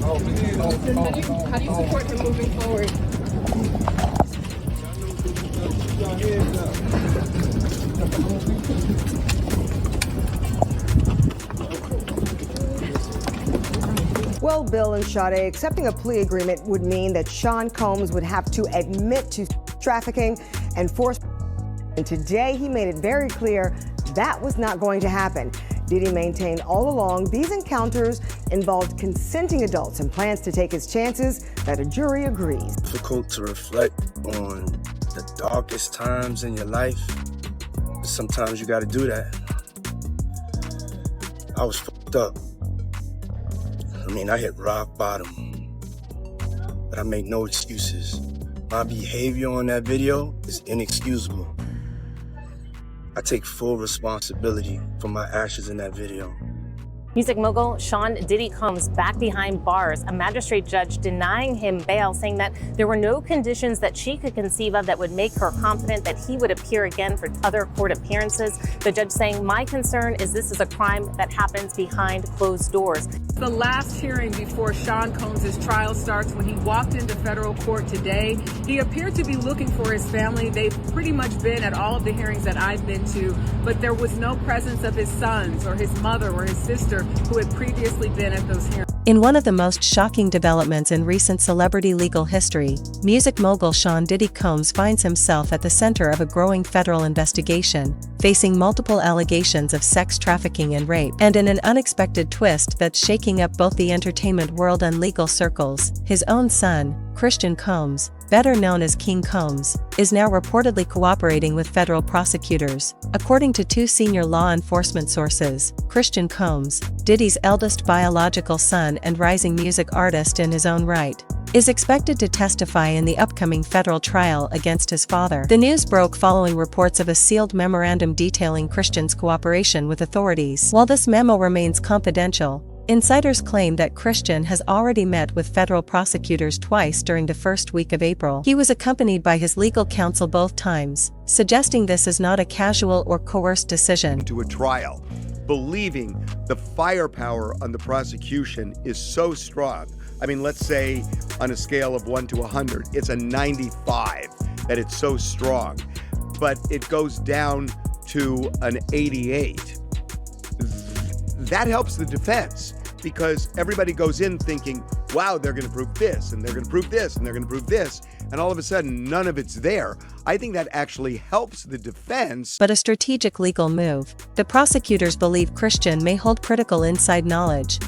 How do you support him moving forward? Well, Bill and Sade, accepting a plea agreement would mean that Sean Combs would have to admit to trafficking and force. And today he made it very clear that was not going to happen. Diddy maintained all along these encounters involved consenting adults and plans to take his chances that a jury agrees. Difficult to reflect on the darkest times in your life. Sometimes you got to do that. I was fucked up. I hit rock bottom, but I make no excuses. My behavior on that video is inexcusable. I take full responsibility for my actions in that video. Music mogul Sean Diddy Combs back behind bars. A magistrate judge denying him bail, saying that there were no conditions that she could conceive of that would make her confident that he would appear again for other court appearances. The judge saying, "My concern is this is a crime that happens behind closed doors." The last hearing before Sean Combs' trial starts, when he walked into federal court today, he appeared to be looking for his family. They've pretty much been at all of the hearings that I've been to, but there was no presence of his sons or his mother or his sister who had previously been at those hearings. In one of the most shocking developments in recent celebrity legal history, music mogul Sean Diddy Combs finds himself at the center of a growing federal investigation, facing multiple allegations of sex trafficking and rape. And in an unexpected twist that's shaking up both the entertainment world and legal circles, his own son, Christian Combs, better known as King Combs, is now reportedly cooperating with federal prosecutors. According to two senior law enforcement sources, Christian Combs, Diddy's eldest biological son and rising music artist in his own right, is expected to testify in the upcoming federal trial against his father. The news broke following reports of a sealed memorandum detailing Christian's cooperation with authorities. While this memo remains confidential, insiders claim that Christian has already met with federal prosecutors twice during the first week of April. He was accompanied by his legal counsel both times, suggesting this is not a casual or coerced decision. To a trial, believing the firepower on the prosecution is so strong. Let's say on a scale of 1 to 100, it's a 95, that it's so strong. But it goes down to an 88. That helps the defense, because everybody goes in thinking, wow, they're going to prove this, and they're going to prove this, and they're going to prove this, and all of a sudden, none of it's there. I think that actually helps the defense. But a strategic legal move. The prosecutors believe Christian may hold critical inside knowledge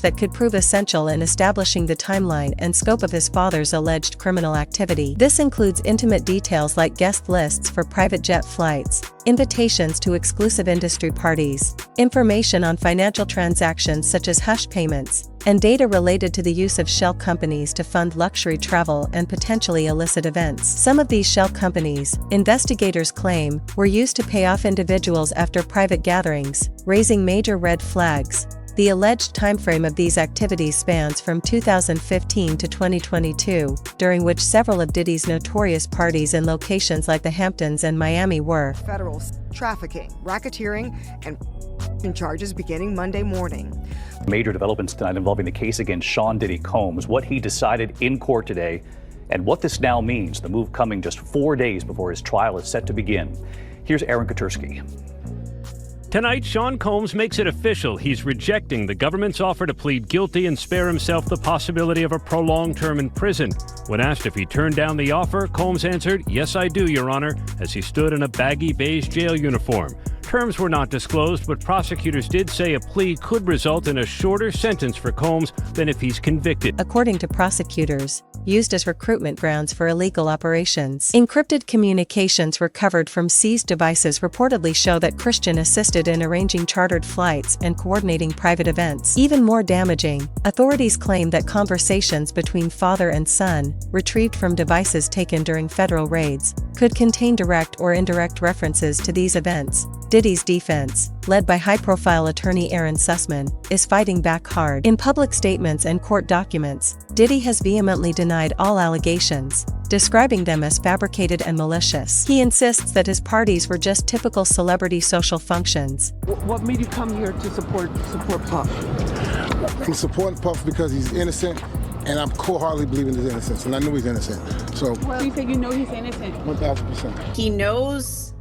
that could prove essential in establishing the timeline and scope of his father's alleged criminal activity. This includes intimate details like guest lists for private jet flights, invitations to exclusive industry parties, information on financial transactions such as hush payments, and data related to the use of shell companies to fund luxury travel and potentially illicit events. Some of these shell companies, investigators claim, were used to pay off individuals after private gatherings, raising major red flags. The alleged timeframe of these activities spans from 2015 to 2022, during which several of Diddy's notorious parties in locations like the Hamptons and Miami were Federal trafficking, racketeering, and charges beginning Monday morning. Major developments tonight involving the case against Sean Diddy Combs, what he decided in court today, and what this now means, the move coming just 4 days before his trial is set to begin. Here's Aaron Katursky. Tonight, Sean Combs makes it official. He's rejecting the government's offer to plead guilty and spare himself the possibility of a prolonged term in prison. When asked if he turned down the offer, Combs answered, "Yes, I do, Your Honor," as he stood in a baggy beige jail uniform. Terms were not disclosed, but prosecutors did say a plea could result in a shorter sentence for Combs than if he's convicted. According to prosecutors, used as recruitment grounds for illegal operations. Encrypted communications recovered from seized devices reportedly show that Christian assisted in arranging chartered flights and coordinating private events. Even more damaging, authorities claim that conversations between father and son, retrieved from devices taken during federal raids, could contain direct or indirect references to these events. Diddy's defense, led by high-profile attorney Aaron Sussman, is fighting back hard. In public statements and court documents, Diddy has vehemently denied all allegations, describing them as fabricated and malicious. He insists that his parties were just typical celebrity social functions. What made you come here to support Pop? He's supporting Puff because he's innocent, and I'm wholeheartedly believing his innocence, and I knew he's innocent. So, Well, you said you know he's innocent. 1,000%. He knows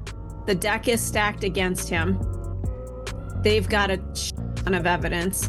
the deck is stacked against him. They've got a ton of evidence.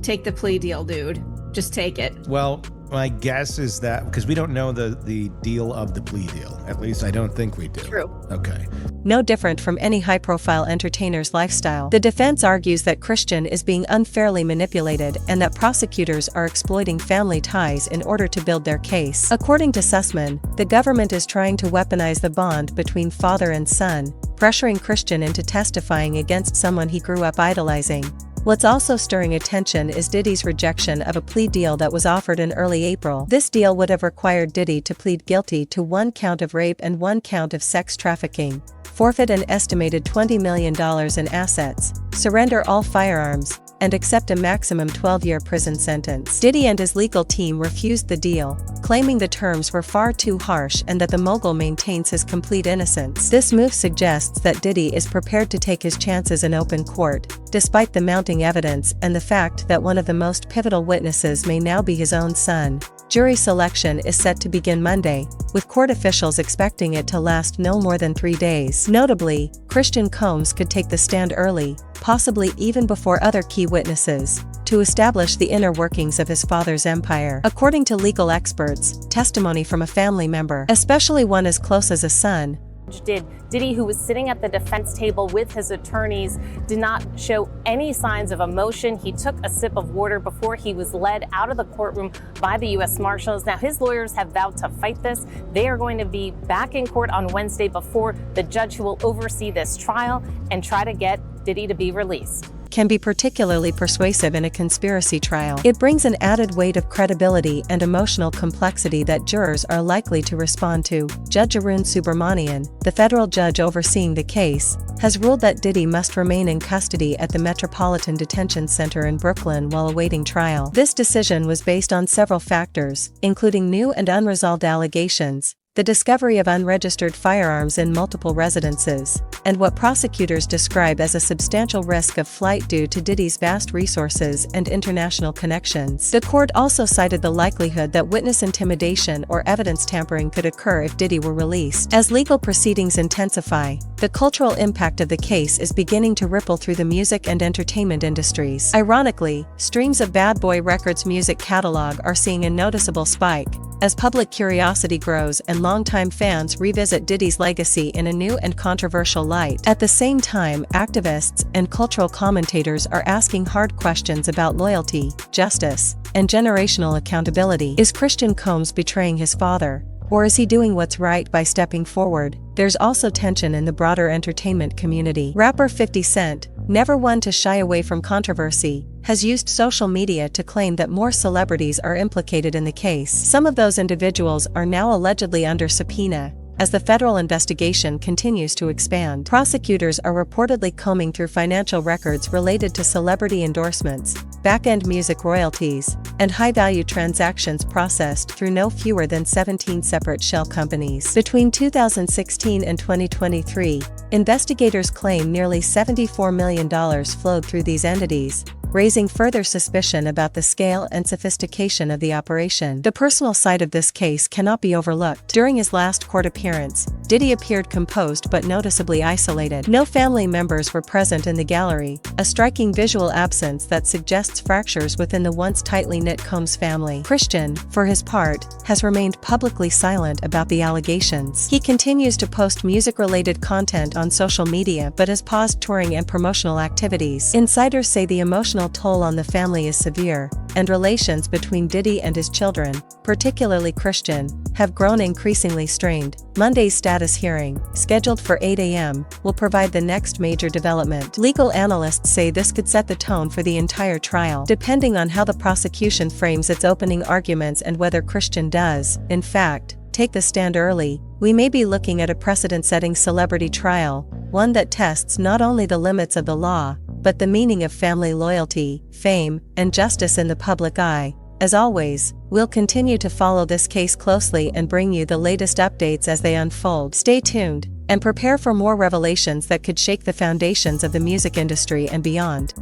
Take the plea deal, dude. Just take it. Well, my guess is that, because we don't know the deal of the plea deal. At least I don't think we do. True. Okay. No different from any high-profile entertainer's lifestyle. The defense argues that Christian is being unfairly manipulated and that prosecutors are exploiting family ties in order to build their case. According to Sussman, the government is trying to weaponize the bond between father and son, pressuring Christian into testifying against someone he grew up idolizing. What's also stirring attention is Diddy's rejection of a plea deal that was offered in early April. This deal would have required Diddy to plead guilty to 1 count of rape and 1 count of sex trafficking, forfeit an estimated $20 million in assets, surrender all firearms, and accept a maximum 12-year prison sentence. Diddy and his legal team refused the deal, claiming the terms were far too harsh and that the mogul maintains his complete innocence. This move suggests that Diddy is prepared to take his chances in open court, despite the mounting evidence and the fact that one of the most pivotal witnesses may now be his own son. Jury selection is set to begin Monday, with court officials expecting it to last no more than 3 days. Notably, Christian Combs could take the stand early, possibly even before other key witnesses, to establish the inner workings of his father's empire. According to legal experts, testimony from a family member, especially one as close as a son, Diddy, who was sitting at the defense table with his attorneys, did not show any signs of emotion. He took a sip of water before he was led out of the courtroom by the U.S. Marshals. Now, his lawyers have vowed to fight this. They are going to be back in court on Wednesday before the judge who will oversee this trial and try to get Diddy to be released. Can be particularly persuasive in a conspiracy trial. It brings an added weight of credibility and emotional complexity that jurors are likely to respond to. Judge Arun Subramanian, the federal judge overseeing the case, has ruled that Diddy must remain in custody at the Metropolitan Detention Center in Brooklyn while awaiting trial. This decision was based on several factors, including new and unresolved allegations, the discovery of unregistered firearms in multiple residences, and what prosecutors describe as a substantial risk of flight due to Diddy's vast resources and international connections. The court also cited the likelihood that witness intimidation or evidence tampering could occur if Diddy were released. As legal proceedings intensify, the cultural impact of the case is beginning to ripple through the music and entertainment industries. Ironically, streams of Bad Boy Records' music catalog are seeing a noticeable spike, as public curiosity grows and longtime fans revisit Diddy's legacy in a new and controversial light. At the same time, activists and cultural commentators are asking hard questions about loyalty, justice, and generational accountability. Is Christian Combs betraying his father? Or is he doing what's right by stepping forward? There's also tension in the broader entertainment community. Rapper 50 Cent, never one to shy away from controversy, has used social media to claim that more celebrities are implicated in the case. Some of those individuals are now allegedly under subpoena, as the federal investigation continues to expand. Prosecutors are reportedly combing through financial records related to celebrity endorsements, back-end music royalties, and high-value transactions processed through no fewer than 17 separate shell companies. Between 2016 and 2023, investigators claim nearly $74 million flowed through these entities, raising further suspicion about the scale and sophistication of the operation. The personal side of this case cannot be overlooked. During his last court appearance, Diddy appeared composed but noticeably isolated. No family members were present in the gallery, a striking visual absence that suggests fractures within the once tightly knit Combs family. Christian, for his part, has remained publicly silent about the allegations. He continues to post music-related content on social media but has paused touring and promotional activities. Insiders say the emotional toll on the family is severe, and relations between Diddy and his children, particularly Christian, have grown increasingly strained. Monday's status hearing, scheduled for 8 a.m., will provide the next major development. Legal analysts say this could set the tone for the entire trial, depending on how the prosecution frames its opening arguments and whether Christian does, in fact, take the stand early. We may be looking at a precedent-setting celebrity trial, one that tests not only the limits of the law, but the meaning of family loyalty, fame, and justice in the public eye. As always, we'll continue to follow this case closely and bring you the latest updates as they unfold. Stay tuned, and prepare for more revelations that could shake the foundations of the music industry and beyond.